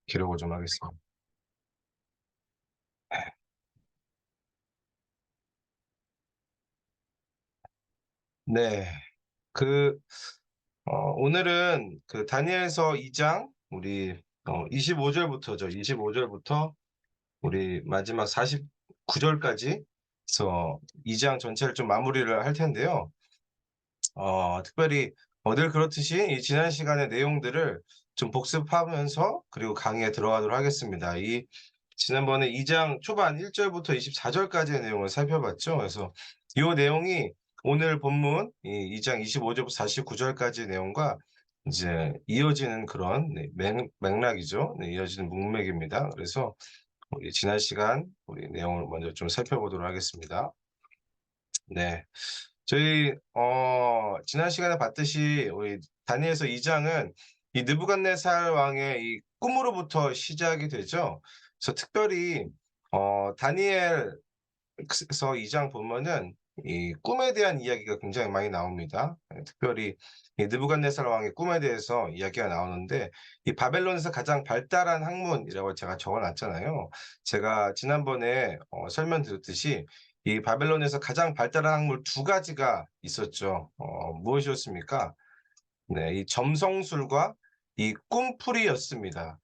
기록을 좀 하겠습니다. 네. 그, 오늘은 그 다니엘서 2장, 우리, 25절부터죠. 25절부터 우리 마지막 49절까지, 그래서 2장 전체를 좀 마무리를 할 텐데요. 특별히 늘 그렇듯이 이 지난 시간의 내용들을 좀 복습하면서 그리고 강의에 들어가도록 하겠습니다. 지난번에 2장 초반 1절부터 24절까지의 내용을 살펴봤죠. 그래서 이 내용이 오늘 본문 이 2장 25절부터 49절까지의 내용과 이제 이어지는 그런 맥락이죠. 네, 이어지는 문맥입니다. 그래서 우리 지난 시간 우리 내용을 먼저 좀 살펴보도록 하겠습니다. 네. 저희 지난 시간에 봤듯이 우리 다니엘서 2장은 이 느부갓네살 왕의 이 꿈으로부터 시작이 되죠. 그래서 특별히 다니엘서 2장 보면은 이 꿈에 대한 이야기가 굉장히 많이 나옵니다. 특별히 이 느부갓네살 왕의 꿈에 대해서 이야기가 나오는데 이 바벨론에서 가장 발달한 학문이라고 제가 적어놨잖아요. 제가 지난번에 설명드렸듯이 이 바벨론에서 가장 발달한 학문 두 가지가 있었죠. 무엇이었습니까? 네, 이 점성술과 이 꿈풀이였습니다.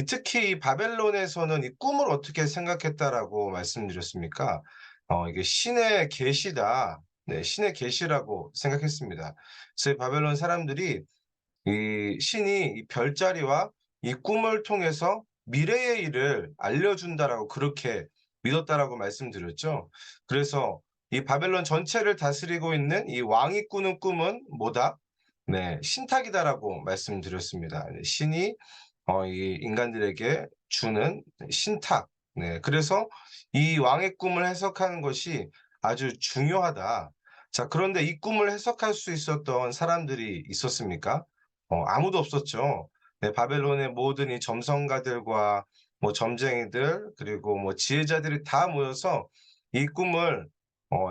특히 이 바벨론에서는 이 꿈을 어떻게 생각했다라고 말씀드렸습니까? 이게 신의 계시다. 네, 신의 계시라고 생각했습니다. 그래서 이 바벨론 사람들이 이 신이 이 별자리와 이 꿈을 통해서 미래의 일을 알려준다라고 그렇게 믿었다라고 말씀드렸죠. 그래서 이 바벨론 전체를 다스리고 있는 이 왕이 꾸는 꿈은 뭐다? 네, 신탁이다라고 말씀드렸습니다. 네, 신이 이 인간들에게 주는 신탁. 네, 그래서 이 왕의 꿈을 해석하는 것이 아주 중요하다. 자, 그런데 이 꿈을 해석할 수 있었던 사람들이 있었습니까? 아무도 없었죠. 네, 바벨론의 모든 이 점성가들과 뭐 점쟁이들 그리고 뭐 지혜자들이 다 모여서 이 꿈을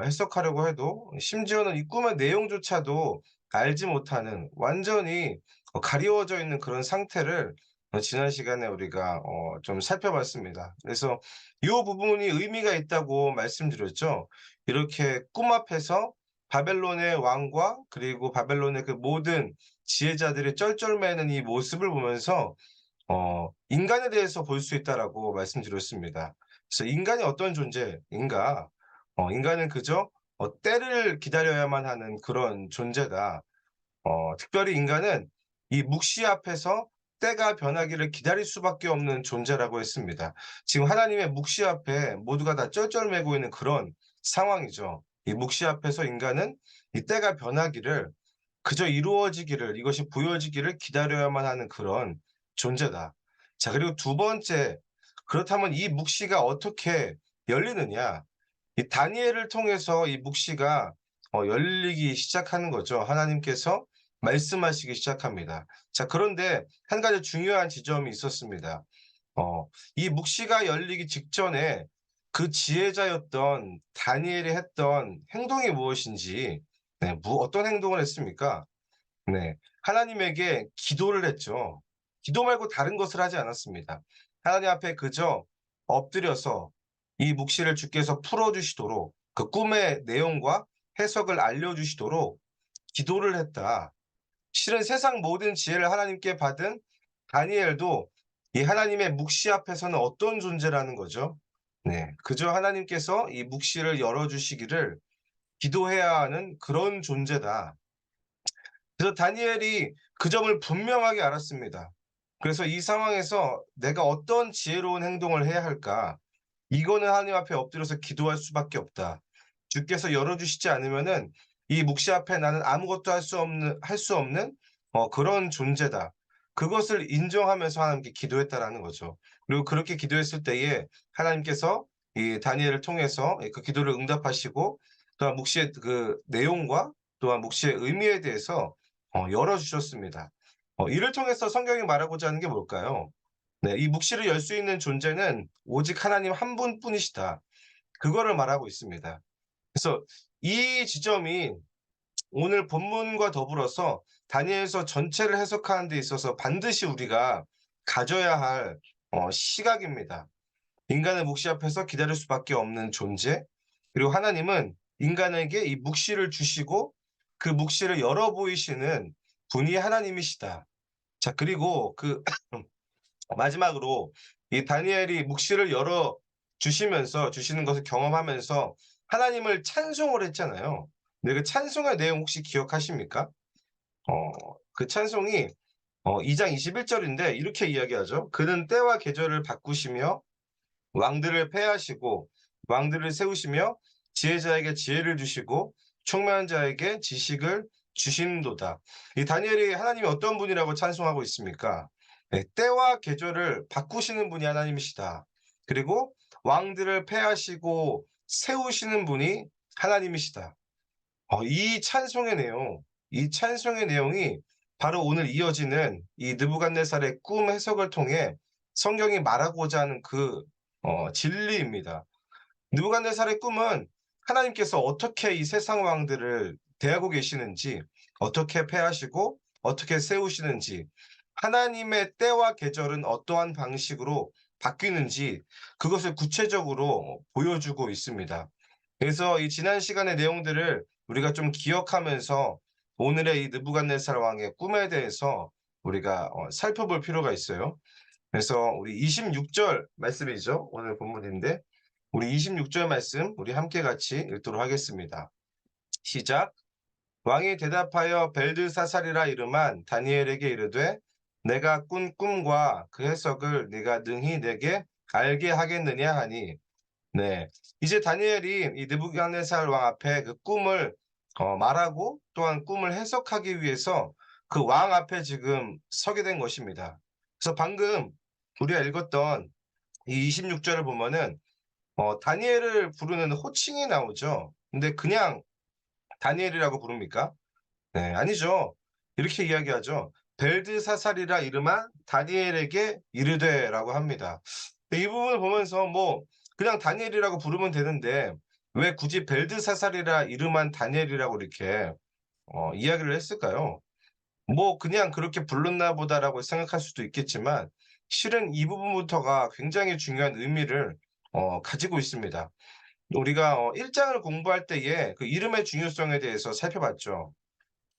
해석하려고 해도 심지어는 이 꿈의 내용조차도 알지 못하는 완전히 가리워져 있는 그런 상태를 지난 시간에 우리가 좀 살펴봤습니다. 그래서 이 부분이 의미가 있다고 말씀드렸죠. 이렇게 꿈 앞에서 바벨론의 왕과 그리고 바벨론의 그 모든 지혜자들이 쩔쩔매는 이 모습을 보면서 인간에 대해서 볼 수 있다라고 말씀드렸습니다. 그래서 인간이 어떤 존재인가? 인간은 그저 때를 기다려야만 하는 그런 존재다. 특별히 인간은 이 묵시 앞에서 때가 변하기를 기다릴 수밖에 없는 존재라고 했습니다. 지금 하나님의 묵시 앞에 모두가 다 쩔쩔매고 있는 그런 상황이죠. 이 묵시 앞에서 인간은 이 때가 변하기를 그저 이루어지기를 이것이 보여지기를 기다려야만 하는 그런 존재다. 자, 그리고 두 번째, 그렇다면 이 묵시가 어떻게 열리느냐? 이 다니엘을 통해서 이 묵시가 열리기 시작하는 거죠. 하나님께서 말씀하시기 시작합니다. 자, 그런데 한 가지 중요한 지점이 있었습니다. 이 묵시가 열리기 직전에 그 지혜자였던 다니엘이 했던 행동이 무엇인지, 네, 어떤 행동을 했습니까? 네, 하나님에게 기도를 했죠. 기도 말고 다른 것을 하지 않았습니다. 하나님 앞에 그저 엎드려서 이 묵시를 주께서 풀어주시도록 그 꿈의 내용과 해석을 알려주시도록 기도를 했다. 실은 세상 모든 지혜를 하나님께 받은 다니엘도 이 하나님의 묵시 앞에서는 어떤 존재라는 거죠? 네, 그저 하나님께서 이 묵시를 열어주시기를 기도해야 하는 그런 존재다. 그래서 다니엘이 그 점을 분명하게 알았습니다. 그래서 이 상황에서 내가 어떤 지혜로운 행동을 해야 할까? 이거는 하나님 앞에 엎드려서 기도할 수밖에 없다. 주께서 열어주시지 않으면은 이 묵시 앞에 나는 아무것도 할 수 없는 그런 존재다. 그것을 인정하면서 하나님께 기도했다라는 거죠. 그리고 그렇게 기도했을 때에 하나님께서 이 다니엘을 통해서 그 기도를 응답하시고 또한 묵시의 그 내용과 또한 묵시의 의미에 대해서 열어주셨습니다. 이를 통해서 성경이 말하고자 하는 게 뭘까요? 네, 이 묵시를 열 수 있는 존재는 오직 하나님 한 분뿐이시다. 그거를 말하고 있습니다. 그래서 이 지점이 오늘 본문과 더불어서 다니엘서 전체를 해석하는 데 있어서 반드시 우리가 가져야 할 시각입니다. 인간의 묵시 앞에서 기다릴 수밖에 없는 존재. 그리고 하나님은 인간에게 이 묵시를 주시고 그 묵시를 열어 보이시는 분이 하나님이시다. 자, 그리고 마지막으로 이 다니엘이 묵시를 열어 주시면서 주시는 것을 경험하면서 하나님을 찬송을 했잖아요. 근데 그 찬송의 내용 혹시 기억하십니까? 그 찬송이 2장 21 절인데 이렇게 이야기하죠. "그는 때와 계절을 바꾸시며 왕들을 패하시고 왕들을 세우시며 지혜자에게 지혜를 주시고 총명한 자에게 지식을 주시는도다." 이 다니엘이 하나님이 어떤 분이라고 찬송하고 있습니까? 네, 때와 계절을 바꾸시는 분이 하나님이시다. 그리고 왕들을 패하시고 세우시는 분이 하나님이시다. 이 찬송의 내용이 바로 오늘 이어지는 이 느부갓네살의 꿈 해석을 통해 성경이 말하고자 하는 진리입니다. 느부갓네살의 꿈은 하나님께서 어떻게 이 세상 왕들을 대하고 계시는지, 어떻게 패하시고 어떻게 세우시는지, 하나님의 때와 계절은 어떠한 방식으로 바뀌는지 그것을 구체적으로 보여주고 있습니다. 그래서 이 지난 시간의 내용들을 우리가 좀 기억하면서 오늘의 이 느부갓네살 왕의 꿈에 대해서 우리가 살펴볼 필요가 있어요. 그래서 우리 26절 말씀이죠. 오늘 본문인데 우리 26절 말씀 우리 함께 같이 읽도록 하겠습니다. 시작. 왕이 대답하여 벨드사살이라 이름한 다니엘에게 이르되 내가 꾼 꿈과 그 해석을 네가 능히 내게 알게 하겠느냐 하니 네. 이제 다니엘이 이 느부갓네살 왕 앞에 그 꿈을 말하고 또한 꿈을 해석하기 위해서 그 왕 앞에 지금 서게 된 것입니다. 그래서 방금 우리가 읽었던 이 26 절을 보면은 다니엘을 부르는 호칭이 나오죠. 근데 그냥 다니엘이라고 부릅니까? 네, 아니죠. 이렇게 이야기하죠. "벨드사살이라 이름한 다니엘에게 이르되"라고 합니다. 이 부분을 보면서 뭐 그냥 다니엘이라고 부르면 되는데 왜 굳이 벨드사살이라 이름한 다니엘이라고 이렇게 이야기를 했을까요? 뭐 '그냥 그렇게 불렀나 보다.'라고 생각할 수도 있겠지만 실은 이 부분부터가 굉장히 중요한 의미를 가지고 있습니다. 우리가 1 장을 공부할 때에 그 이름의 중요성에 대해서 살펴봤죠.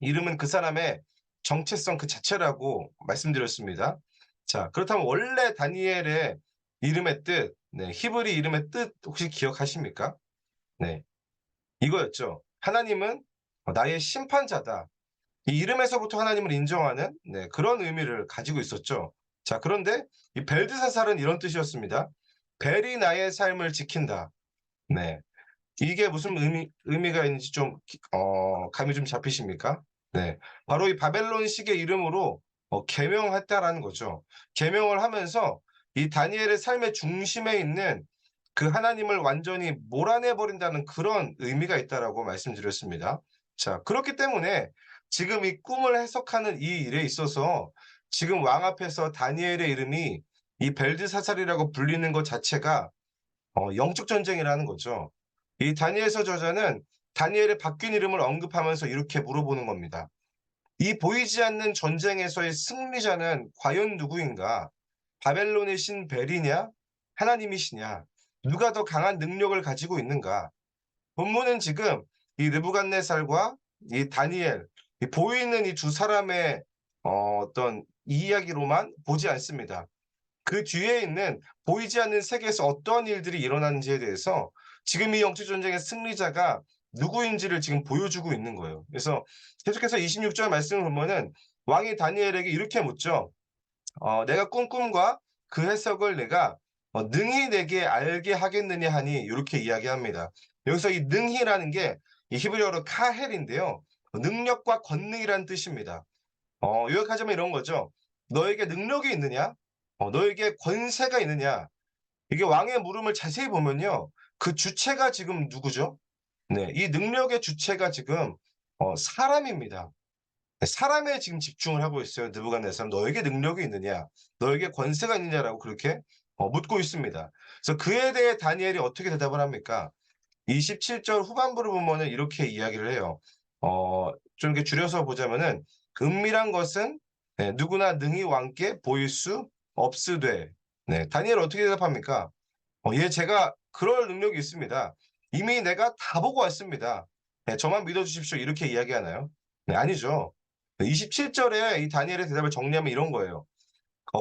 이름은 그 사람의 정체성 그 자체라고 말씀드렸습니다. 자, 그렇다면 원래 다니엘의 이름의 뜻, 네, 히브리 이름의 뜻 혹시 기억하십니까? 네, 이거였죠. 하나님은 나의 심판자다. 이 이름에서부터 하나님을 인정하는 네, 그런 의미를 가지고 있었죠. 자, 그런데 이 벨드사살은 이런 뜻이었습니다. 벨이 나의 삶을 지킨다. 네. 이게 무슨 의미가 있는지 좀 감이 좀 잡히십니까? 네. 바로 이 바벨론식의 이름으로 계명했다라는 거죠. 계명을 하면서 이 다니엘의 삶의 중심에 있는 그 하나님을 완전히 몰아내 버린다는 그런 의미가 있다라고 말씀드렸습니다. 자, 그렇기 때문에 지금 이 꿈을 해석하는 이 일에 있어서 지금 왕 앞에서 다니엘의 이름이 이 벨드사살이라고 불리는 것 자체가 영적 전쟁이라는 거죠. 이 다니엘서 저자는 다니엘의 바뀐 이름을 언급하면서 이렇게 물어보는 겁니다. "이 보이지 않는 전쟁에서의 승리자는 과연 누구인가? 바벨론의 신 벨이냐? 하나님이시냐? 누가 더 강한 능력을 가지고 있는가?" 본문은 지금 이 느부갓네살과 이 다니엘, 이 보이는 이 두 사람의 어떤 이야기로만 보지 않습니다. 그 뒤에 있는 보이지 않는 세계에서 어떠한 일들이 일어나는지에 대해서 지금 이 영적 전쟁의 승리자가 누구인지를 지금 보여주고 있는 거예요. 그래서 계속해서 26절 말씀을 보면은 왕이 다니엘에게 이렇게 묻죠. "내가 꾼 꿈과 그 해석을 내가 능히 내게 알게 하겠느냐 하니." 요렇게 이야기합니다. 여기서 이 능히라는 게 이 히브리어로 카헬인데요. 능력과 권능이라는 뜻입니다. 요약하자면 이런 거죠. "너에게 능력이 있느냐? 너에게 권세가 있느냐?" 이게 왕의 물음을 자세히 보면요. 그 주체가 지금 누구죠? 네. 이 능력의 주체가 지금 사람입니다. 네, 사람에 지금 집중을 하고 있어요. 느부갓네살은 "너에게 능력이 있느냐? 너에게 권세가 있느냐?"라고 그렇게 묻고 있습니다. 그래서 그에 대해 다니엘이 어떻게 대답을 합니까? 27절 후반부를 보면은 이렇게 이야기를 해요. 좀 이렇게 줄여서 보자면은 "은밀한 것은 네 누구나 능히 왕께 보일 수 없으되." 네. 다니엘 어떻게 대답합니까? 예, 제가 그럴 능력이 있습니다. 이미 내가 다 보고 왔습니다. 네, 저만 믿어 주십시오. 이렇게 이야기하나요? 네, 아니죠. 27 절에 이 다니엘의 대답을 정리하면 이런 거예요.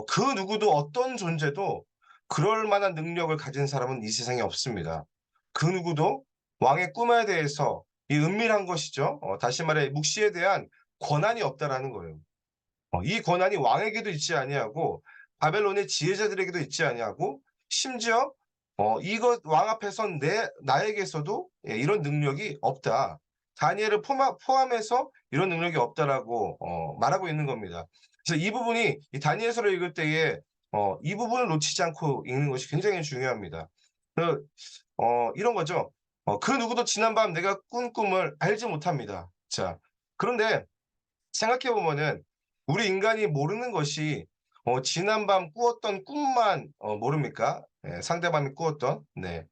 그 누구도 어떤 존재도 그럴 만한 능력을 가진 사람은 이 세상에 없습니다. 그 누구도 왕의 꿈에 대해서 이 은밀한 것이죠. 다시 말해 묵시에 대한 권한이 없다라는 거예요. 이 권한이 왕에게도 있지 아니하고 바벨론의 지혜자들에게도 있지 아니하고 심지어 이것 왕 앞에선 내 나에게서도 예 이런 능력이 없다. 다니엘을 포함해서 이런 능력이 없다라고 말하고 있는 겁니다. 그래서 이 부분이 이 다니엘서를 읽을 때에 이 부분을 놓치지 않고 읽는 것이 굉장히 중요합니다. 그 이런 거죠. "그 누구도 지난밤 내가 꾼 꿈을 알지 못합니다." 자, 그런데 생각해 보면은 우리 인간이 모르는 것이 지난밤 꾸었던 꿈만 모릅니까? 예, 상대방이 꾸었던. 네.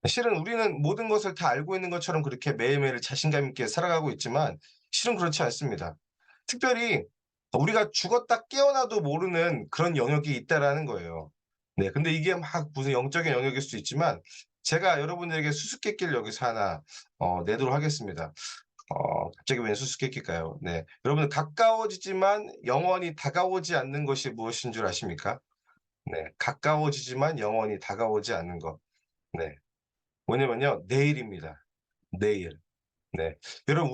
실은 우리는 모든 것을 다 알고 있는 것처럼 그렇게 매일매일 자신감 있게 살아가고 있지만 실은 그렇지 않습니다. 특별히 우리가 죽었다 깨어나도 모르는 그런 영역이 있다라는 거예요. 네. 근데 이게 막 무슨 영적인 영역일 수도 있지만 제가 여러분들에게 수수께끼를 여기서 하나 내도록 하겠습니다. 갑자기 웬 수수께끼일까요? 네. 여러분 가까워지지만 영원히 다가오지 않는 것이 무엇인 줄 아십니까? 네. 가까워지지만 영원히 다가오지 않는 것. 네. 뭐냐면요. 내일입니다. 내일. 네. 여러분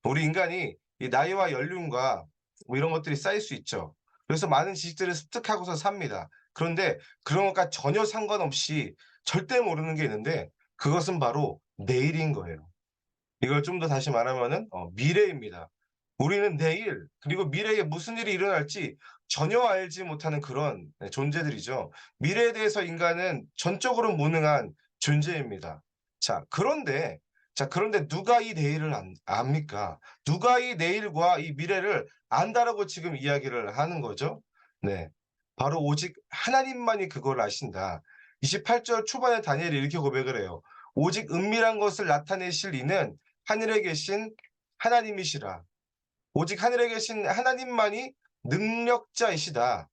우리 인간이 이 나이와 연륜과 뭐 이런 것들이 쌓일 수 있죠. 그래서 많은 지식들을 습득하고서 삽니다. 그런데 그런 것과 전혀 상관없이 절대 모르는 게 있는데 그것은 바로 내일인 거예요. 이걸 좀 더 다시 말하면은 미래입니다. 우리는 내일 그리고 미래에 무슨 일이 일어날지 전혀 알지 못하는 그런 존재들이죠. 미래에 대해서 인간은 전적으로 무능한 존재입니다. 자, 그런데 누가 이 내일을 압니까? 누가 이 내일과 이 미래를 안다라고 지금 이야기를 하는 거죠? 네. 바로 오직 하나님만이 그걸 아신다. 28절 초반에 다니엘이 이렇게 고백을 해요. "오직 은밀한 것을 나타내실 이는 하늘에 계신 하나님이시라. 오직 하늘에 계신 하나님만이 능력자이시다."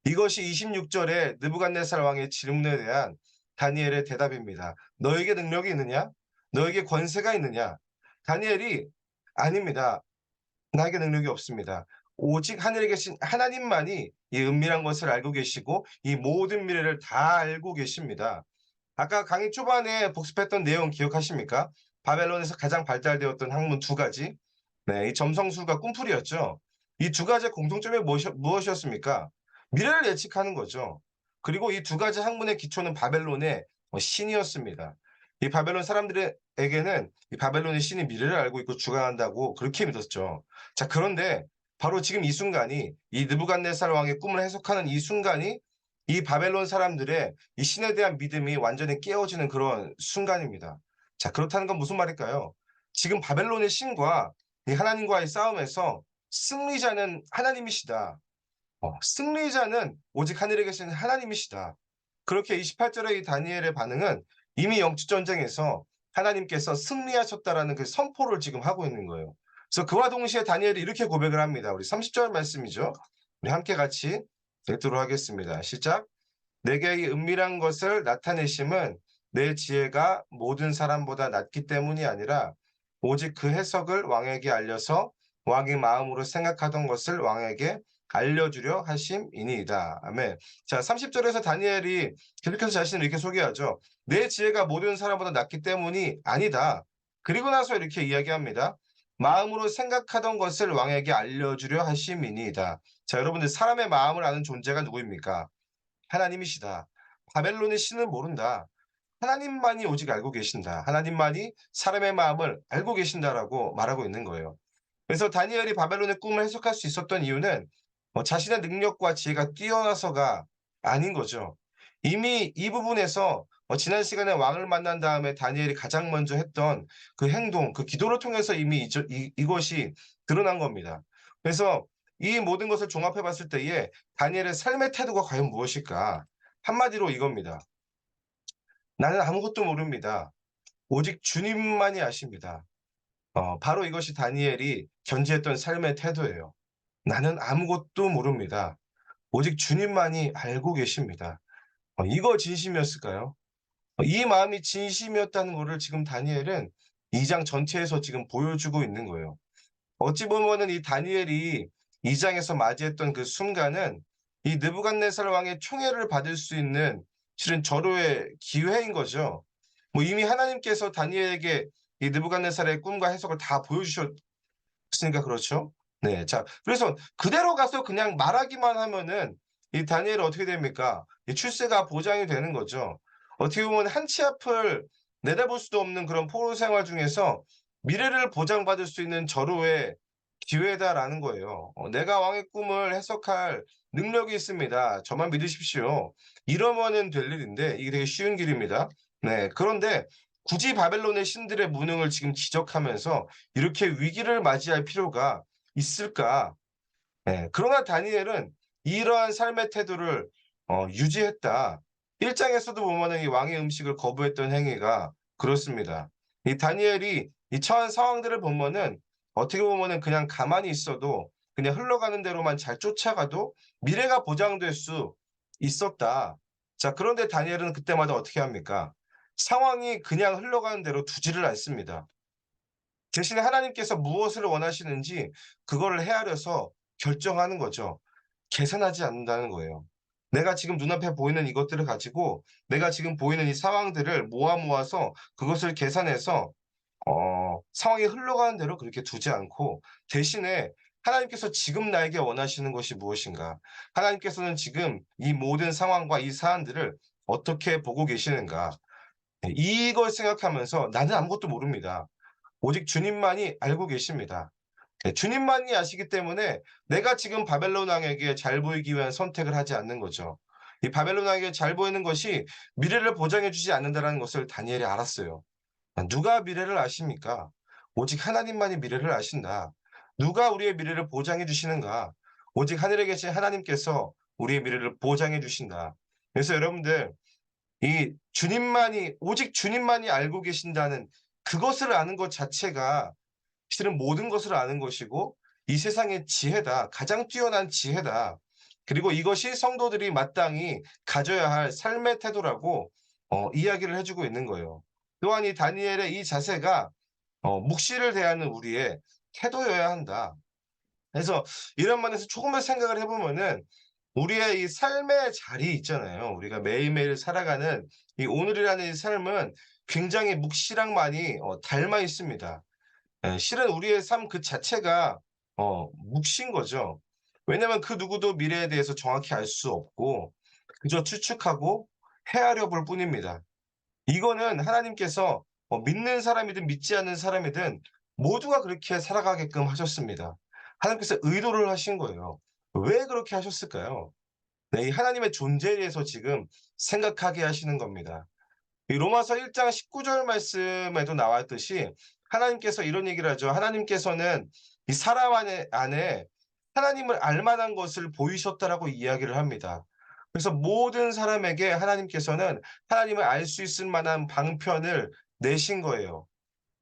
이것이 26 절에 느부갓네살 왕의 질문에 대한 다니엘의 대답입니다. "너에게 능력이 있느냐? 너에게 권세가 있느냐?" 다니엘이 "아닙니다. 나에게 능력이 없습니다. 오직 하늘에 계신 하나님만이 이 은밀한 것을 알고 계시고 이 모든 미래를 다 알고 계십니다." 아까 강의 초반에 복습했던 내용 기억하십니까? 바벨론에서 가장 발달되었던 학문 두 가지. 네, 이 점성술과 꿈풀이었죠. 이 두 가지의 공통점이 무엇이었습니까? 미래를 예측하는 거죠. 그리고 이 두 가지 학문의 기초는 바벨론의 신이었습니다. 이 바벨론 사람들에게는 이 바벨론의 신이 미래를 알고 있고 주관한다고 그렇게 믿었죠. 자, 그런데 바로 지금 이 순간이 이 느부갓네살 왕의 꿈을 해석하는 이 순간이 이 바벨론 사람들의 이 신에 대한 믿음이 완전히 깨어지는 그런 순간입니다. 자, 그렇다는 건 무슨 말일까요? 지금 바벨론의 신과 이 하나님과의 싸움에서 승리자는 하나님이시다. 승리자는 오직 하늘에 계신 하나님이시다. 그렇게 28 절의 이 다니엘의 반응은 이미 영적 전쟁에서 하나님께서 승리하셨다라는 그 선포를 지금 하고 있는 거예요. 그래서 그와 동시에 다니엘이 이렇게 고백을 합니다. 우리 30절 말씀이죠. 우리 함께 같이 읽도록 하겠습니다. 시작. "내게 이 은밀한 것을 나타내심은 내 지혜가 모든 사람보다 낮기 때문이 아니라 오직 그 해석을 왕에게 알려서 왕이 마음으로 생각하던 것을 왕에게 알려주려 하심이니이다." 아멘. 자, 30 절에서 다니엘이 계속해서 자신을 이렇게 소개하죠. "내 지혜가 모든 사람보다 낮기 때문이 아니다." 그리고 나서 이렇게 이야기합니다. "마음으로 생각하던 것을 왕에게 알려주려 하심이니이다." 자, 여러분들 사람의 마음을 아는 존재가 누구입니까? 하나님이시다. 바벨론의 신을 모른다. 하나님만이 오직 알고 계신다. 하나님만이 사람의 마음을 알고 계신다라고 말하고 있는 거예요. 그래서 다니엘이 바벨론의 꿈을 해석할 수 있었던 이유는 자신의 능력과 지혜가 뛰어나서가 아닌 거죠. 이미 이 부분에서 지난 시간에 왕을 만난 다음에 다니엘이 가장 먼저 했던 그 행동, 그 기도를 통해서 이미 이것이 드러난 겁니다. 그래서 이 모든 것을 종합해 봤을 때에 다니엘의 삶의 태도가 과연 무엇일까? 한마디로 이겁니다. "나는 아무것도 모릅니다. 오직 주님만이 아십니다." 바로 이것이 다니엘이 견지했던 삶의 태도예요. "나는 아무것도 모릅니다. 오직 주님만이 알고 계십니다. 이거 진심이었을까요? 이 마음이 진심이었다는 거를 지금 다니엘은 2장 전체에서 지금 보여주고 있는 거예요. 어찌 보면은 이 다니엘이 2 장에서 맞이했던 그 순간은 이 느부갓네살 왕의 총애를 받을 수 있는 실은 절호의 기회인 거죠. 뭐 이미 하나님께서 다니엘에게 이 느부갓네살의 꿈과 해석을 다 보여주셨으니까 그렇죠. 네. 자, 그래서 그대로 가서 그냥 말하기만 하면은 이 다니엘은 어떻게 됩니까? 이 출세가 보장이 되는 거죠. 어떻게 보면 한 치 앞을 내다볼 수도 없는 그런 포로 생활 중에서 미래를 보장받을 수 있는 절호의 기회다라는 거예요. "내가 왕의 꿈을 해석할 능력이 있습니다. 저만 믿으십시오." 이러면은 될 일인데 이게 되게 쉬운 길입니다. 네. 그런데 굳이 바벨론의 신들의 무능을 지금 지적하면서 이렇게 위기를 맞이할 필요가 있을까? 예. 그러나 다니엘은 이러한 삶의 태도를 유지했다. 1 장에서도 보면은 이 왕의 음식을 거부했던 행위가 그렇습니다. 이 다니엘이 이 처한 상황들을 보면은 어떻게 보면은 그냥 가만히 있어도 그냥 흘러가는 대로만 잘 쫓아가도 미래가 보장될 수 있었다. 자, 그런데 다니엘은 그때마다 어떻게 합니까? 상황이 그냥 흘러가는 대로 두지를 않습니다. 대신에 하나님께서 무엇을 원하시는지 그거를 헤아려서 결정하는 거죠. 계산하지 않는다는 거예요. 내가 지금 눈앞에 보이는 이것들을 가지고 내가 지금 보이는 이 상황들을 모아서 그것을 계산해서 상황이 흘러가는 대로 그렇게 두지 않고 대신에 하나님께서 지금 나에게 원하시는 것이 무엇인가? 하나님께서는 지금 이 모든 상황과 이 사안들을 어떻게 보고 계시는가? 네, 이걸 생각하면서 나는 아무것도 모릅니다. 오직 주님만이 알고 계십니다. 네, 주님만이 아시기 때문에 내가 지금 바벨론 왕에게 잘 보이기 위한 선택을 하지 않는 거죠. 이 바벨론 왕에게 잘 보이는 것이 미래를 보장해 주지 않는다는 것을 다니엘이 알았어요. 누가 미래를 아십니까? 오직 하나님만이 미래를 아신다. 누가 우리의 미래를 보장해 주시는가? 오직 하늘에 계신 하나님께서 우리의 미래를 보장해 주신다. 그래서 여러분들 이 주님만이 오직 주님만이 알고 계신다는 그것을 아는 것 자체가 실은 모든 것을 아는 것이고 이 세상의 지혜다. 가장 뛰어난 지혜다. 그리고 이것이 성도들이 마땅히 가져야 할 삶의 태도라고 이야기를 해 주고 있는 거예요. 또한 이 다니엘의 이 자세가 묵시를 대하는 우리의 태도여야 한다. 그래서 이런 면에서 조금만 생각을 해 보면은 우리의 이 삶의 자리 있잖아요. 우리가 매일매일 살아가는 이 오늘이라는 이 삶은 굉장히 묵시랑 많이 닮아 있습니다. 예, 실은 우리의 삶 그 자체가 묵시인 거죠. 왜냐면 그 누구도 미래에 대해서 정확히 알 수 없고 그저 추측하고 헤아려 볼 뿐입니다. 이거는 하나님께서 믿는 사람이든 믿지 않는 사람이든 모두가 그렇게 살아가게끔 하셨습니다. 하나님께서 의도를 하신 거예요. 왜 그렇게 하셨을까요? 네, 이 하나님의 존재에 대해서 지금 생각하게 하시는 겁니다. 이 로마서 1장 19절 말씀에도 나왔듯이 하나님께서 이런 얘기를 하죠. 하나님께서는 이 사람 안에 하나님을 알 만한 것을 보이셨다라고 이야기를 합니다. 그래서 모든 사람에게 하나님께서는 하나님을 알 수 있을 만한 방편을 내신 거예요.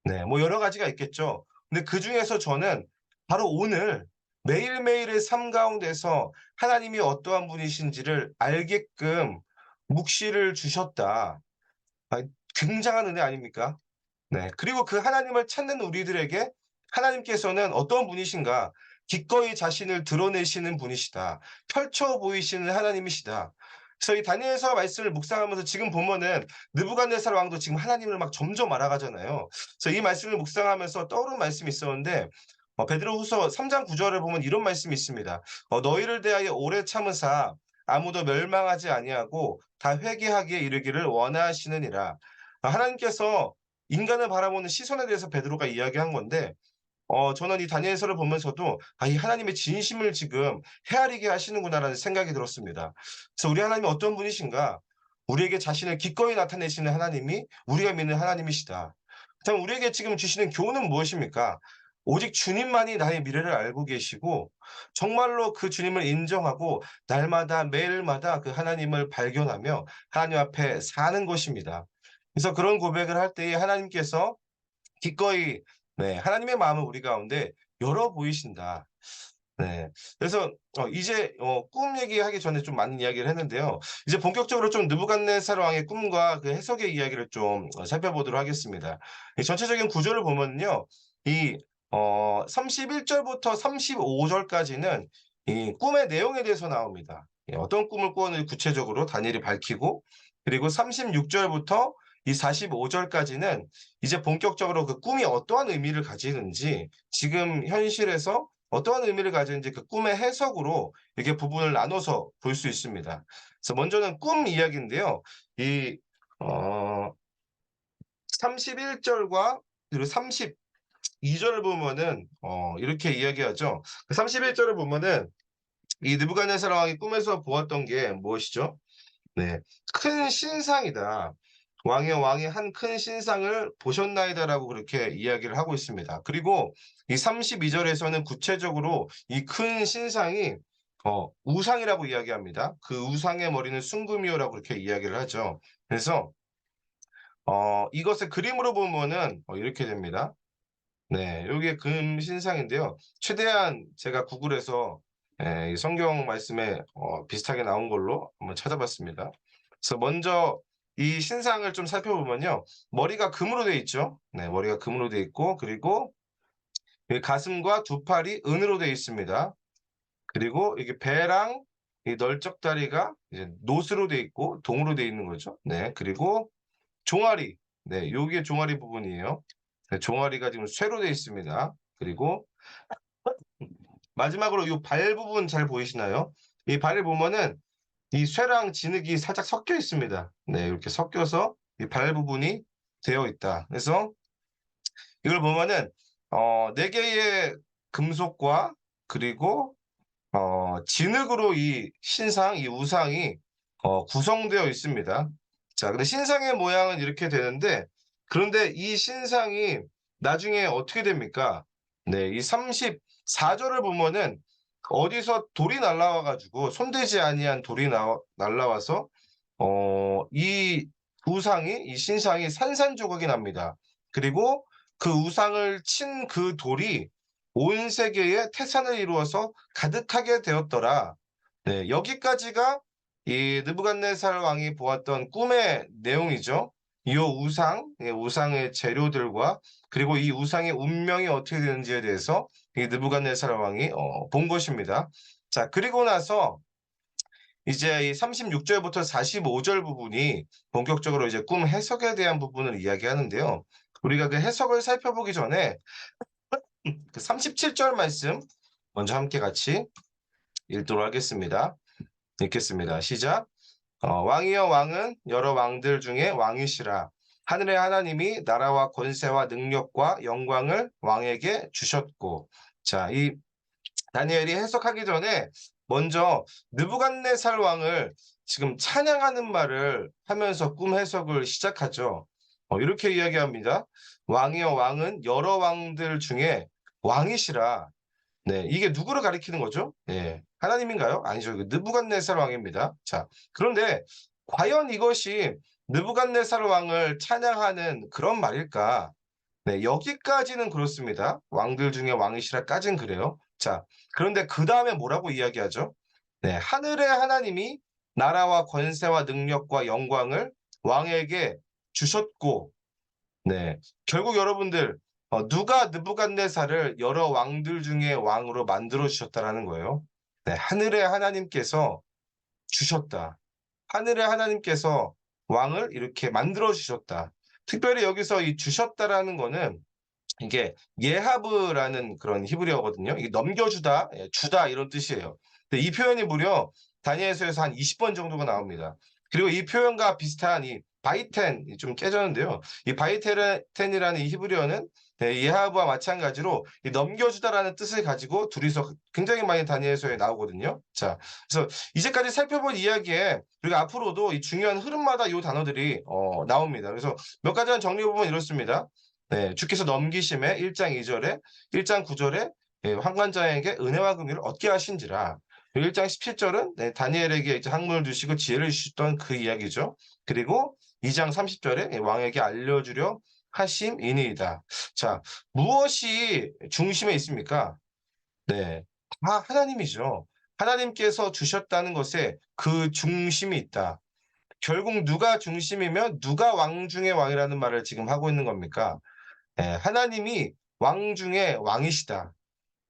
네. 뭐 여러 가지가 있겠죠. 근데 그중에서 저는 바로 오늘 매일매일의 삶 가운데서 하나님이 어떠한 분이신지를 알게끔 묵시를 주셨다. 아, 굉장한 은혜 아닙니까? 네. 그리고 그 하나님을 찾는 우리들에게 하나님께서는 어떤 분이신가? 기꺼이 자신을 드러내시는 분이시다. 펼쳐 보이시는 하나님이시다. 그래서 이 다니엘서 말씀을 묵상하면서 지금 보면은 느부갓네살 왕도 지금 하나님을 막 점점 알아가잖아요. 그래서 이 말씀을 묵상하면서 떠오른 말씀이 있었는데 베드로후서 3장 9 절에 보면 이런 말씀이 있습니다. "너희를 대하여 오래 참으사 아무도 멸망하지 아니하고 다 회개하기에 이르기를 원하시느니라." 하나님께서 인간을 바라보는 시선에 대해서 베드로가 이야기한 건데 저는 이 다니엘서를 보면서도 '아, 이 하나님의 진심을 지금 헤아리게 하시는구나.'라는 생각이 들었습니다. 그래서 우리 하나님이 어떤 분이신가? 우리에게 자신을 기꺼이 나타내시는 하나님이 우리가 믿는 하나님이시다. 그렇다면 우리에게 지금 주시는 교훈은 무엇입니까? 오직 주님만이 나의 미래를 알고 계시고 정말로 그 주님을 인정하고 날마다 매일마다 그 하나님을 발견하며 하나님 앞에 사는 것입니다. 그래서 그런 고백을 할 때에 하나님께서 기꺼이, 네, 하나님의 마음을 우리 가운데 열어 보이신다. 네. 그래서 이제 꿈 얘기하기 전에 좀 많은 이야기를 했는데요. 이제 본격적으로 좀 느부갓네살 왕의 꿈과 그 해석의 이야기를 좀 살펴보도록 하겠습니다. 이 전체적인 구조를 보면요. 이 31 절부터 35 절까지는 이 꿈의 내용에 대해서 나옵니다. 예, 어떤 꿈을 꾸었는지 구체적으로 다니엘이 밝히고, 그리고 36 절부터 이 45 절까지는 이제 본격적으로 그 꿈이 어떠한 의미를 가지는지, 지금 현실에서 어떠한 의미를 가지는지 그 꿈의 해석으로 이렇게 부분을 나눠서 볼 수 있습니다. 그래서 먼저는 꿈 이야기인데요. 이 어 31 절과 그리고 32 절을 보면은 이렇게 이야기하죠. 그 31 절을 보면은 이 느부갓네살 왕이 꿈에서 보았던 게 무엇이죠? 네. "큰 신상이다. 왕의 한 큰 신상을 보셨나이다."라고 그렇게 이야기를 하고 있습니다. 그리고 이 32 절에서는 구체적으로 이 큰 신상이 우상이라고 이야기합니다. "그 우상의 머리는 순금이요."라고 그렇게 이야기를 하죠. 그래서 이것을 그림으로 보면은 이렇게 됩니다. 네. 요게 금 신상인데요. 최대한 제가 구글에서 이 성경 말씀에 비슷하게 나온 걸로 한번 찾아봤습니다. 그래서 먼저 이 신상을 좀 살펴보면요. 머리가 금으로 돼 있죠. 네. 머리가 금으로 돼 있고, 그리고 이 가슴과 두 팔이 은으로 돼 있습니다. 그리고 이게 배랑 이 널쩍다리가 이제 노스로 돼 있고 동으로 돼 있는 거죠. 네. 그리고 종아리. 네. 요게 종아리 부분이에요. 네. 종아리가 지금 쇠로 돼 있습니다. 그리고 마지막으로 요 발 부분 잘 보이시나요? 이 발을 보면은 이 쇠랑 진흙이 살짝 섞여 있습니다. 네. 이렇게 섞여서 이 발 부분이 되어 있다. 그래서 이걸 보면은 4 개의 금속과, 그리고 진흙으로 이 신상, 이 우상이 구성되어 있습니다. 자, 근데 신상의 모양은 이렇게 되는데, 그런데 이 신상이 나중에 어떻게 됩니까? 네, 이 34 절을 보면은 어디서 돌이 날라와 가지고, 손대지 아니한 돌이 날라와서 이 우상이, 이 신상이 산산조각이 납니다. 그리고 그 우상을 친 그 돌이 온 세계에 태산을 이루어서 가득하게 되었더라. 네, 여기까지가 이 느부갓네살 왕이 보았던 꿈의 내용이죠. 이 우상, 이 우상의 재료들과, 그리고 이 우상의 운명이 어떻게 되는지에 대해서 이 느부갓네살 왕이 본 것입니다. 자, 그리고 나서 이제 이 36 절부터 45절 부분이 본격적으로 이제 꿈 해석에 대한 부분을 이야기하는데요. 우리가 그 해석을 살펴보기 전에 그 37절 말씀 먼저 함께 같이 읽도록 하겠습니다. 읽겠습니다. 시작. "왕이여, 왕은 여러 왕들 중에 왕이시라. 하늘의 하나님이 나라와 권세와 능력과 영광을 왕에게 주셨고." 자, 이 다니엘이 해석하기 전에 먼저 느부갓네살 왕을 지금 찬양하는 말을 하면서 꿈 해석을 시작하죠. 이렇게 이야기합니다. "왕이여, 왕은 여러 왕들 중에 왕이시라." 네. 이게 누구를 가리키는 거죠? 예. 하나님인가요? 아니죠. 그 느부갓네살 왕입니다. 자, 그런데 과연 이것이 느부갓네살 왕을 찬양하는 그런 말일까? 네. 여기까지는 그렇습니다. 왕들 중에 왕이시라까진 그래요. 자, 그런데 그다음에 뭐라고 이야기하죠? 네. 하늘의 하나님이 나라와 권세와 능력과 영광을 왕에게 주셨고, 네. 결국 여러분들 누가 느부갓네살을 여러 왕들 중에 왕으로 만들어 주셨다라는 거예요. 네. 하늘의 하나님께서 주셨다. 하늘의 하나님께서 왕을 이렇게 만들어 주셨다. 특별히 여기서 이 주셨다라는 거는 이게 예하브라는 그런 히브리어거든요. 이게 넘겨주다, 예, 주다 이런 뜻이에요. 근데 이 표현이 무려 다니엘서에서 한 20번 정도가 나옵니다. 그리고 이 표현과 비슷한 이 바이텐, 좀 깨졌는데요. 이 바이테텐이라는 이 히브리어는 예하브와 마찬가지로 이 넘겨주다라는 뜻을 가지고 둘이서 굉장히 많이 다니엘서에 나오거든요. 자, 그래서 이제까지 살펴본 이야기에 우리가 앞으로도 이 중요한 흐름마다 이 단어들이 나옵니다. 그래서 몇 가지만 정리해 보면 이렇습니다. 네. 주께서 넘기심에 1장 2 절에, 1장 9 절에 환관자에게 은혜와 긍휼을 얻게 하신지라. 그리고 1장 17 절은 다니엘에게 이제 학문을 주시고 지혜를 주셨던 그 이야기죠. 그리고 2장 30 절에 왕에게 알려주려 하심이니이다. 자, 무엇이 중심에 있습니까? 네. 다 하나님이죠. 하나님께서 주셨다는 것에 그 중심이 있다. 결국 누가 중심이며 누가 왕 중의 왕이라는 말을 지금 하고 있는 겁니까? 예, 하나님이 왕 중의 왕이시다.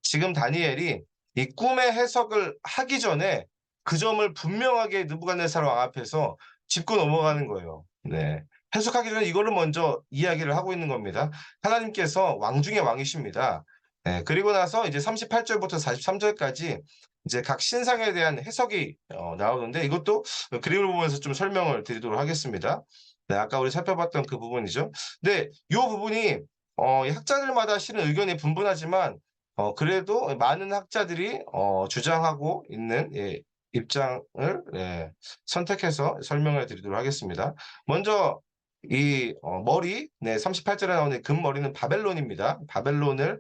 지금 다니엘이 이 꿈의 해석을 하기 전에 그 점을 분명하게 느부갓네살 왕 앞에서 짚고 넘어가는 거예요. 네. 해석하기 전에 이거를 먼저 이야기를 하고 있는 겁니다. 하나님께서 왕 중의 왕이십니다. 네. 그리고 나서 이제 38절부터 43절까지 이제 각 신상에 대한 해석이 나오는데 이것도 그림을 보면서 좀 설명을 드리도록 하겠습니다. 네, 아까 우리 살펴봤던 그 부분이죠. 근데 이 부분이 이 학자들마다 실은 의견이 분분하지만 그래도 많은 학자들이 주장하고 있는 입장을 선택해서 설명을 드리도록 하겠습니다. 먼저 이 머리 38절에 나오는 금머리는 바벨론입니다. 바벨론을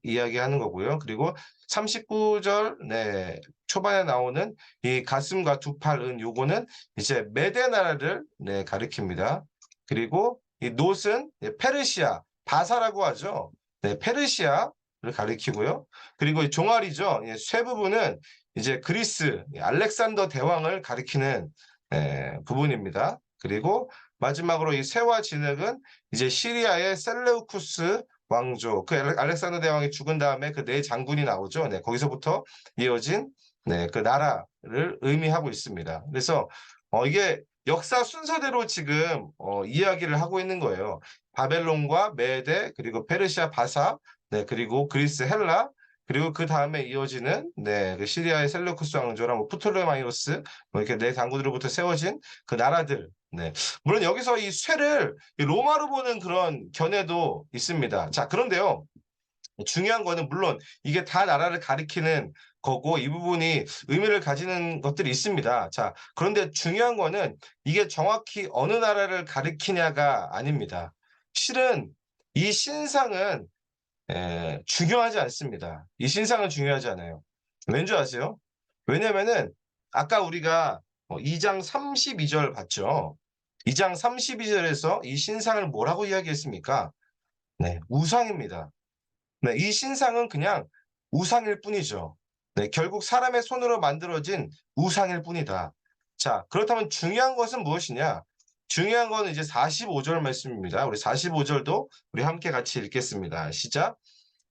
이야기하는 거고요. 그리고 39절 초반에 나오는 이 가슴과 두 팔은 요거는 이제 메대 나라를 가리킵니다. 그리고 이 놋은 페르시아, 바사라고 하죠. 페르시아를 가리키고요. 그리고 이 종아리죠. 쇠 부분은 이제 그리스, 알렉산더 대왕을 가리키는 부분입니다. 그리고 마지막으로 이 새와 진흙은 이제 시리아의 셀레우쿠스 왕조, 그 알렉산더 대왕이 죽은 다음에 그 네 장군이 나오죠. 네, 거기서부터 이어진 그 나라를 의미하고 있습니다. 그래서 이게 역사 순서대로 지금 이야기를 하고 있는 거예요. 바벨론과 메데 그리고 페르시아 바사, 그리고 그리스 헬라, 그리고 그 다음에 이어지는 그 시리아의 셀루쿠스 왕조랑 뭐 프톨레마이오스 뭐 이렇게 네 장군으로부터 세워진 그 나라들. 네. 물론 여기서 이 쇠를 이 로마로 보는 그런 견해도 있습니다. 자, 그런데요. 중요한 거는 물론 이게 다 나라를 가리키는 거고 이 부분이 의미를 가지는 것들이 있습니다. 자, 그런데 중요한 거는 이게 정확히 어느 나라를 가리키냐가 아닙니다. 실은 이 신상은 중요하지 않습니다. 이 신상은 중요하지 않아요. 왠 줄 아세요? 왜냐면은 아까 우리가 2장 32절 봤죠? 2장 32절에서 이 신상을 뭐라고 이야기했습니까? 네, 우상입니다. 네, 이 신상은 그냥 우상일 뿐이죠. 네, 결국 사람의 손으로 만들어진 우상일 뿐이다. 자, 그렇다면 중요한 것은 무엇이냐? 중요한 거는 이제 45절 말씀입니다. 우리 45절도 우리 함께 같이 읽겠습니다. 시작.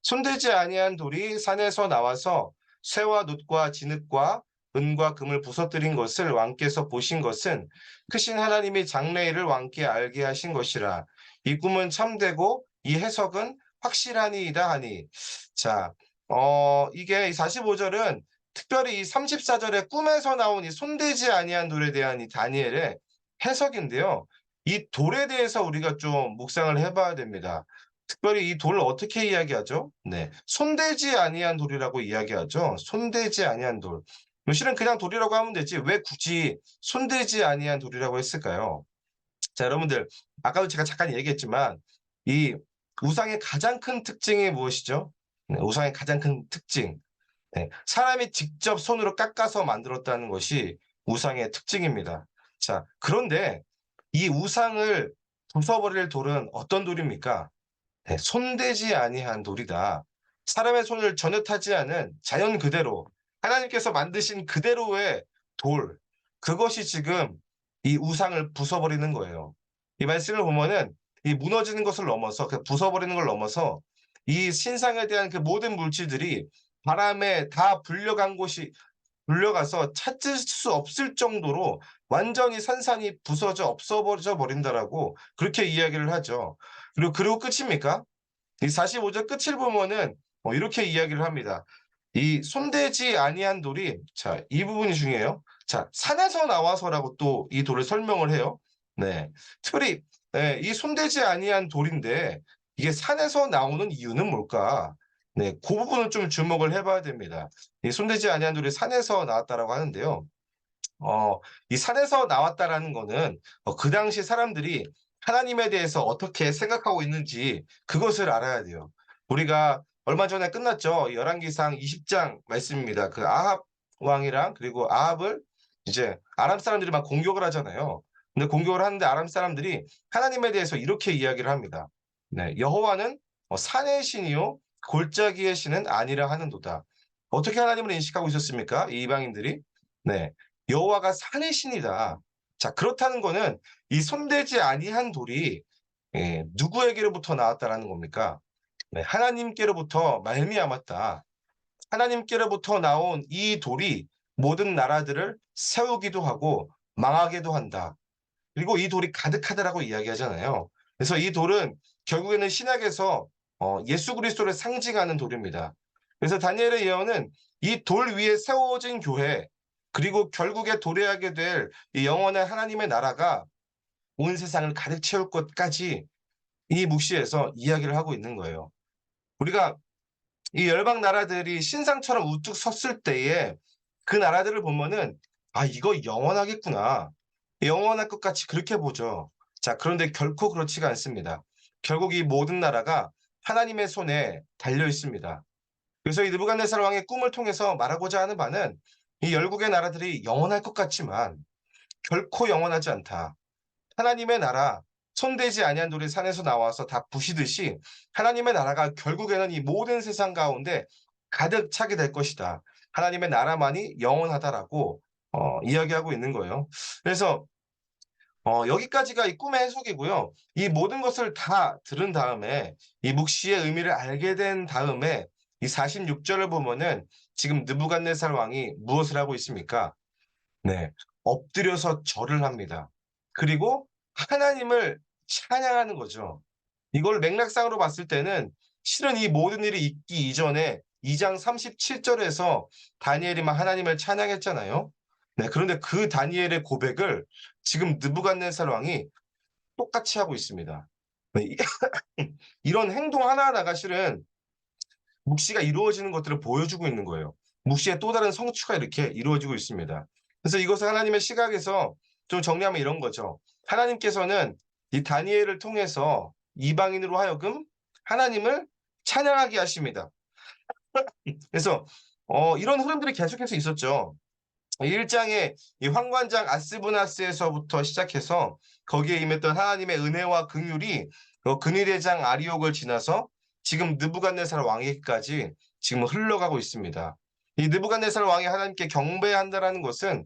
손대지 아니한 돌이 산에서 나와서 쇠와 놋과 진흙과 은과 금을 부서뜨린 것을 왕께서 보신 것은 크신 하나님이 장래일을 왕께 알게 하신 것이라. 이 꿈은 참되고 이 해석은 확실하니이다 하니. 자, 이게 45절은 특별히 이 34절에 꿈에서 나온 이 손대지 아니한 돌에 대한 이 다니엘의 해석인데요. 이 돌에 대해서 우리가 좀 묵상을 해봐야 됩니다. 특별히 이 돌을 어떻게 이야기하죠? 네, 손대지 아니한 돌이라고 이야기하죠. 손대지 아니한 돌. 실은 그냥 돌이라고 하면 되지 왜 굳이 손대지 아니한 돌이라고 했을까요? 자, 여러분들 아까도 제가 잠깐 얘기했지만 이 우상의 가장 큰 특징이 무엇이죠? 네, 우상의 가장 큰 특징. 네, 사람이 직접 손으로 깎아서 만들었다는 것이 우상의 특징입니다. 자, 그런데 이 우상을 부숴버릴 돌은 어떤 돌입니까? 네, 손대지 아니한 돌이다. 사람의 손을 전혀 타지 않은 자연 그대로 하나님께서 만드신 그대로의 돌. 그것이 지금 이 우상을 부숴버리는 거예요. 이 말씀을 보면은 이 무너지는 것을 넘어서 그 부숴버리는 걸 넘어서 이 신상에 대한 그 모든 물질들이 바람에 다 불려간 곳이 불려가서 찾을 수 없을 정도로 완전히 산산이 부서져 없어져 버린다라고 그렇게 이야기를 하죠. 그리고 끝입니까? 이 45절 끝을 보면은 이렇게 이야기를 합니다. 이 손대지 아니한 돌이 자, 이 부분이 중요해요. 자, 산에서 나와서라고 또 이 돌을 설명을 해요. 네. 특별히 이 손대지 아니한 돌인데 이게 산에서 나오는 이유는 뭘까? 네, 그 부분은 좀 주목을 해봐야 됩니다. 이 손대지 아니한 돌이 산에서 나왔다라고 하는데요. 어, 이 산에서 나왔다라는 거는 그 당시 사람들이 하나님에 대해서 어떻게 생각하고 있는지 그것을 알아야 돼요. 우리가 얼마 전에 끝났죠. 열왕기상 20장 말씀입니다. 그 아합 왕이랑 그리고 아합을 이제 아람 사람들이 막 공격을 하잖아요. 근데 공격을 하는데 아람 사람들이 하나님에 대해서 이렇게 이야기를 합니다. 네, 여호와는 산의 신이요 골짜기의 신은 아니라 하는도다. 어떻게 하나님을 인식하고 있었습니까? 이 이방인들이. 네. 여호와가 산의 신이다. 자, 그렇다는 거는 이 손대지 아니한 돌이 누구에게로부터 나왔다라는 겁니까? 네, 하나님께로부터 말미암았다. 하나님께로부터 나온 이 돌이 모든 나라들을 세우기도 하고 망하게도 한다. 그리고 이 돌이 가득하다라고 이야기하잖아요. 그래서 이 돌은 결국에는 신약에서 예수 그리스도를 상징하는 돌입니다. 그래서 다니엘의 예언은 이 돌 위에 세워진 교회, 그리고 결국에 도래하게 될 이 영원한 하나님의 나라가 온 세상을 가득 채울 것까지 이 묵시에서 이야기를 하고 있는 거예요. 우리가 이 열방 나라들이 신상처럼 우뚝 섰을 때에 그 나라들을 보면은 '아 이거 영원하겠구나.' 영원할 것 같이 그렇게 보죠. 자, 그런데 결코 그렇지가 않습니다. 결국 이 모든 나라가 하나님의 손에 달려 있습니다. 그래서 이 느부갓네살 왕의 꿈을 통해서 말하고자 하는 바는 이 열국의 나라들이 영원할 것 같지만 결코 영원하지 않다. 하나님의 나라, 손대지 아니한 돌이 산에서 나와서 다 부시듯이 하나님의 나라가 결국에는 이 모든 세상 가운데 가득 차게 될 것이다. 하나님의 나라만이 영원하다라고 이야기하고 있는 거예요. 그래서 여기까지가 이 꿈의 해석이고요. 이 모든 것을 다 들은 다음에 이 묵시의 의미를 알게 된 다음에 이 46절을 보면은 지금 느부갓네살 왕이 무엇을 하고 있습니까? 네. 엎드려서 절을 합니다. 그리고 하나님을 찬양하는 거죠. 이걸 맥락상으로 봤을 때는 실은 이 모든 일이 있기 이전에 2장 37 절에서 다니엘이 막 하나님을 찬양했잖아요. 네. 그런데 그 다니엘의 고백을 지금 느부갓네살 왕이 똑같이 하고 있습니다. 네. 이런 행동 하나하나가 실은 묵시가 이루어지는 것들을 보여주고 있는 거예요. 묵시의 또 다른 성취가 이렇게 이루어지고 있습니다. 그래서 이것을 하나님의 시각에서 좀 정리하면 이런 거죠. 하나님께서는 이 다니엘을 통해서 이방인으로 하여금 하나님을 찬양하게 하십니다. 그래서 이런 흐름들이 계속해서 있었죠. 1 장에 이 환관장 아스부나스에서부터 시작해서 거기에 임했던 하나님의 은혜와 긍휼이 근위대장 아리옥을 지나서 지금 느부갓네살 왕에게까지 지금 흘러가고 있습니다. 이 느부갓네살 왕이 하나님께 경배한다라는 것은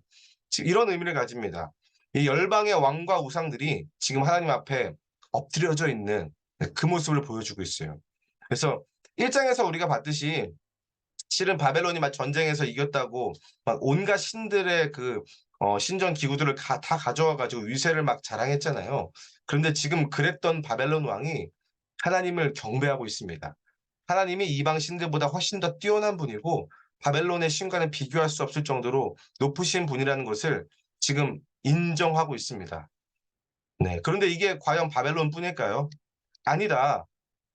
이런 의미를 가집니다. 이 열방의 왕과 우상들이 지금 하나님 앞에 엎드려져 있는 그 모습을 보여주고 있어요. 그래서 1 장에서 우리가 봤듯이 실은 바벨론이 막 전쟁에서 이겼다고 막 온갖 신들의 그 신전 기구들을 다 가져와 가지고 위세를 막 자랑했잖아요. 그런데 지금 그랬던 바벨론 왕이 하나님을 경배하고 있습니다. 하나님이 이방 신들보다 훨씬 더 뛰어난 분이고 바벨론의 신과는 비교할 수 없을 정도로 높으신 분이라는 것을 지금 인정하고 있습니다. 네. 그런데 이게 과연 바벨론뿐일까요? 아니다.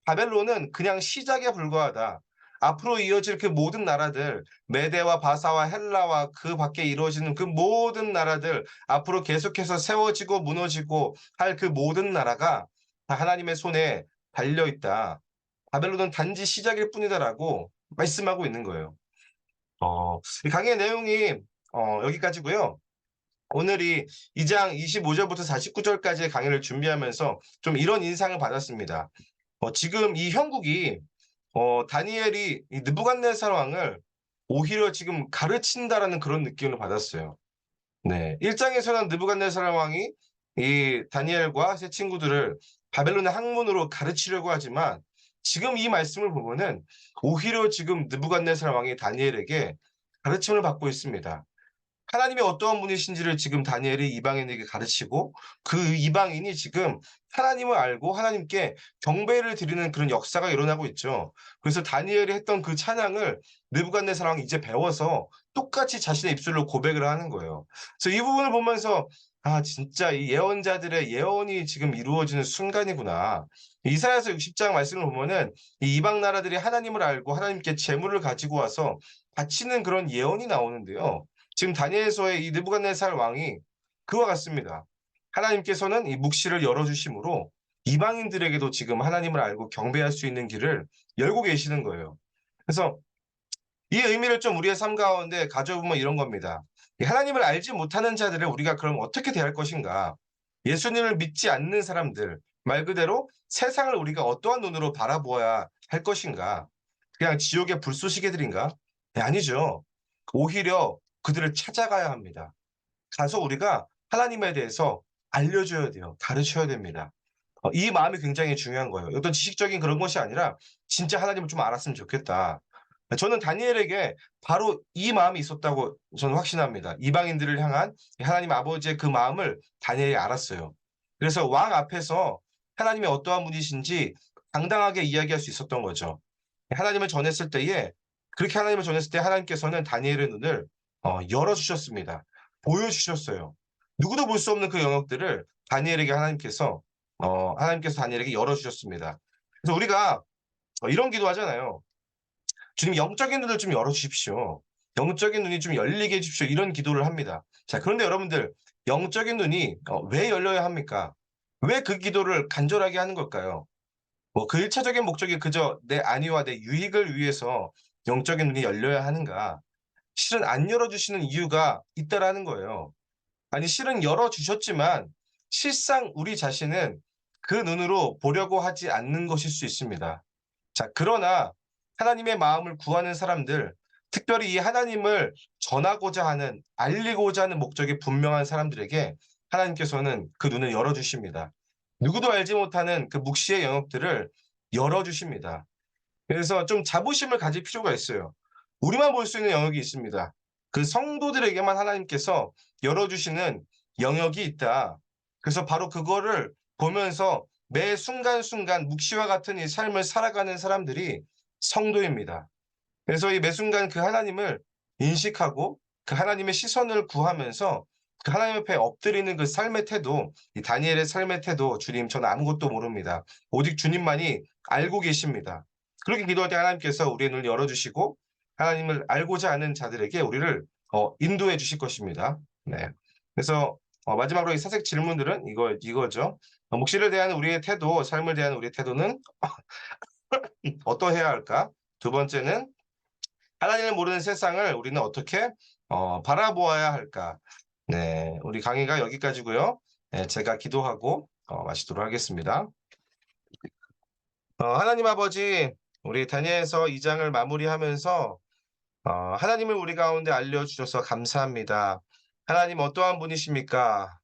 바벨론은 그냥 시작에 불과하다. 앞으로 이어질 그 모든 나라들, 메대와 바사와 헬라와 그 밖에 이루어지는 그 모든 나라들, 앞으로 계속해서 세워지고 무너지고 할 그 모든 나라가 다 하나님의 손에 달려 있다. 바벨론은 단지 시작일 뿐이다라고 말씀하고 있는 거예요. 이 강의 내용이 여기까지고요. 오늘이 2장 25 절부터 49 절까지의 강의를 준비하면서 좀 이런 인상을 받았습니다. 지금 이 형국이 다니엘이 이 느부갓네살 왕을 오히려 지금 가르친다라는 그런 느낌을 받았어요. 네. 1 장에서는 느부갓네살 왕이 이 다니엘과 새 친구들을 바벨론의 학문으로 가르치려고 하지만 지금 이 말씀을 보면은 오히려 지금 느부갓네살 왕이 다니엘에게 가르침을 받고 있습니다. 하나님이 어떠한 분이신지를 지금 다니엘이 이방인에게 가르치고 그 이방인이 지금 하나님을 알고 하나님께 경배를 드리는 그런 역사가 일어나고 있죠. 그래서 다니엘이 했던 그 찬양을 느부갓네살 왕이 이제 배워서 똑같이 자신의 입술로 고백을 하는 거예요. 그래서 이 부분을 보면서 '아 진짜 이 예언자들의 예언이 지금 이루어지는 순간이구나.' 이사야서 60장 말씀을 보면은 이 이방 나라들이 하나님을 알고 하나님께 제물을 가지고 와서 바치는 그런 예언이 나오는데요. 지금 다니엘서의 이 느부갓네살 왕이 그와 같습니다. 하나님께서는 이 묵시를 열어 주심으로 이방인들에게도 지금 하나님을 알고 경배할 수 있는 길을 열고 계시는 거예요. 그래서 이 의미를 좀 우리의 삶 가운데 가져보면 이런 겁니다. 이 하나님을 알지 못하는 자들을 우리가 그럼 어떻게 대할 것인가? 예수님을 믿지 않는 사람들, 말 그대로 세상을 우리가 어떠한 눈으로 바라보아야 할 것인가? 그냥 지옥의 불쏘시개들인가? 예, 아니죠. 오히려 그들을 찾아가야 합니다. 가서 우리가 하나님에 대해서 알려줘야 돼요. 가르쳐야 됩니다. 이 마음이 굉장히 중요한 거예요. 어떤 지식적인 그런 것이 아니라 진짜 하나님을 좀 알았으면 좋겠다. 저는 다니엘에게 바로 이 마음이 있었다고 저는 확신합니다. 이방인들을 향한 하나님 아버지의 그 마음을 다니엘이 알았어요. 그래서 왕 앞에서 하나님이 어떠한 분이신지 당당하게 이야기할 수 있었던 거죠. 하나님을 전했을 때에 그렇게 하나님을 전했을 때 하나님께서는 다니엘의 눈을 열어주셨습니다. 보여주셨어요. 누구도 볼 수 없는 그 영역들을 다니엘에게 하나님께서 다니엘에게 열어주셨습니다. 그래서 우리가 이런 기도하잖아요. 주님 영적인 눈을 좀 열어주십시오. 영적인 눈이 좀 열리게 해주십시오. 이런 기도를 합니다. 자, 그런데 여러분들 영적인 눈이 왜 열려야 합니까? 왜 그 기도를 간절하게 하는 걸까요? 뭐 그 일차적인 목적이 그저 내 안위와 내 유익을 위해서 영적인 눈이 열려야 하는가? 실은 안 열어주시는 이유가 있다라는 거예요. 아니 실은 열어주셨지만 실상 우리 자신은 그 눈으로 보려고 하지 않는 것일 수 있습니다. 자, 그러나 하나님의 마음을 구하는 사람들, 특별히 이 하나님을 전하고자 하는, 알리고자 하는 목적이 분명한 사람들에게 하나님께서는 그 눈을 열어주십니다. 누구도 알지 못하는 그 묵시의 영역들을 열어주십니다. 그래서 좀 자부심을 가질 필요가 있어요. 우리만 볼 수 있는 영역이 있습니다. 그 성도들에게만 하나님께서 열어주시는 영역이 있다. 그래서 바로 그거를 보면서 매 순간순간 묵시와 같은 이 삶을 살아가는 사람들이 성도입니다. 그래서 이 매 순간 그 하나님을 인식하고 그 하나님의 시선을 구하면서 그 하나님 앞에 엎드리는 그 삶의 태도, 이 다니엘의 삶의 태도, 주님, 저는 아무것도 모릅니다. 오직 주님만이 알고 계십니다. 그렇게 기도할 때 하나님께서 우리의 눈을 열어주시고 하나님을 알고자 하는 자들에게 우리를 인도해 주실 것입니다. 네. 그래서 마지막으로 이 사색 질문들은 이거죠. 묵시를 대하는 우리의 태도, 삶을 대하는 우리의 태도는 어떠해야 할까? 두 번째는 하나님을 모르는 세상을 우리는 어떻게 바라보아야 할까? 네, 우리 강의가 여기까지고요. 네, 제가 기도하고 마치도록 하겠습니다. 하나님 아버지, 우리 다니엘서 2장을 마무리하면서 하나님을 우리 가운데 알려주셔서 감사합니다. 하나님 어떠한 분이십니까?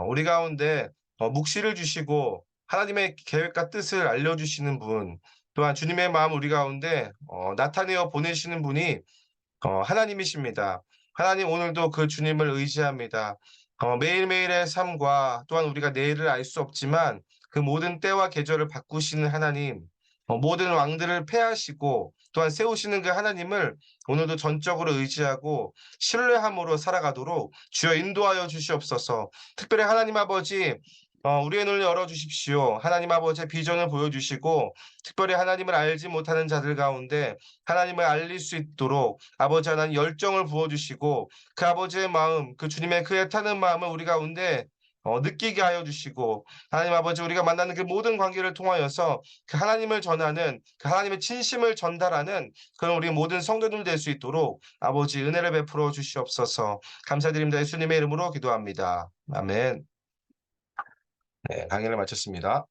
우리 가운데 묵시를 주시고 하나님의 계획과 뜻을 알려주시는 분, 또한 주님의 마음 우리 가운데 나타내어 보내시는 분이 하나님이십니다. 하나님 오늘도 그 주님을 의지합니다. 매일매일의 삶과 또한 우리가 내일을 알 수 없지만 그 모든 때와 계절을 바꾸시는 하나님, 모든 왕들을 패하시고 또한 세우시는 그 하나님을 오늘도 전적으로 의지하고 신뢰함으로 살아가도록 주여 인도하여 주시옵소서. 특별히 하나님 아버지, 우리의 눈을 열어 주십시오. 하나님 아버지의 비전을 보여주시고 특별히 하나님을 알지 못하는 자들 가운데 하나님을 알릴 수 있도록 아버지 하나님 열정을 부어주시고 그 아버지의 마음, 그 주님의 그 애타는 마음을 우리 가운데 느끼게 하여 주시고 하나님 아버지 우리가 만나는 그 모든 관계를 통하여서 그 하나님을 전하는 그 하나님의 진심을 전달하는 그런 우리 모든 성도들 될 수 있도록 아버지 은혜를 베풀어 주시옵소서. 감사드립니다. 예수님의 이름으로 기도합니다. 아멘. 네, 강의를 마쳤습니다.